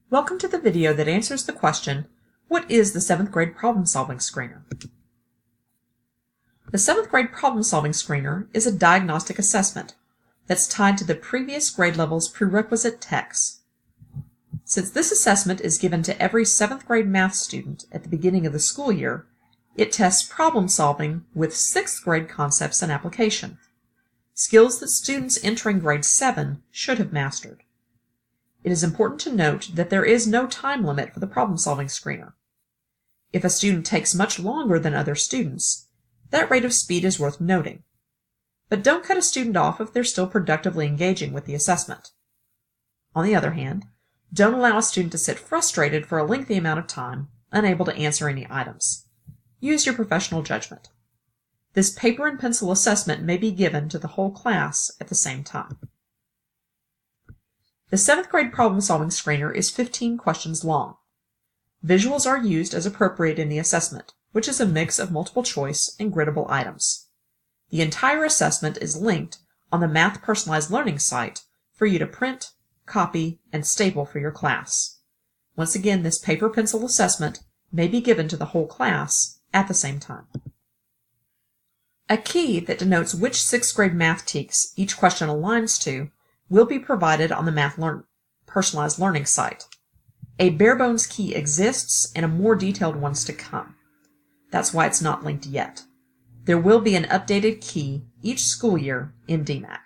Welcome to the video that answers the question, what is the 7th grade problem-solving screener? The 7th grade problem-solving screener is a diagnostic assessment that's tied to the previous grade level's prerequisite texts. Since this assessment is given to every 7th grade math student at the beginning of the school year, it tests problem-solving with 6th grade concepts and application, skills that students entering grade 7 should have mastered. It is important to note that there is no time limit for the problem-solving screener. If a student takes much longer than other students, that rate of speed is worth noting. But don't cut a student off if they're still productively engaging with the assessment. On the other hand, don't allow a student to sit frustrated for a lengthy amount of time, unable to answer any items. Use your professional judgment. This paper and pencil assessment may be given to the whole class at the same time. The 7th grade problem-solving screener is 15 questions long. Visuals are used as appropriate in the assessment, which is a mix of multiple choice and griddable items. The entire assessment is linked on the Math Personalized Learning site for you to print, copy, and staple for your class. Once again, this paper-pencil assessment may be given to the whole class at the same time. A key that denotes which 6th grade math TEKS each question aligns to will be provided on the Math Personalized Learning site. A bare-bones key exists and a more detailed one's to come. That's why it's not linked yet. There will be an updated key each school year in DMAC.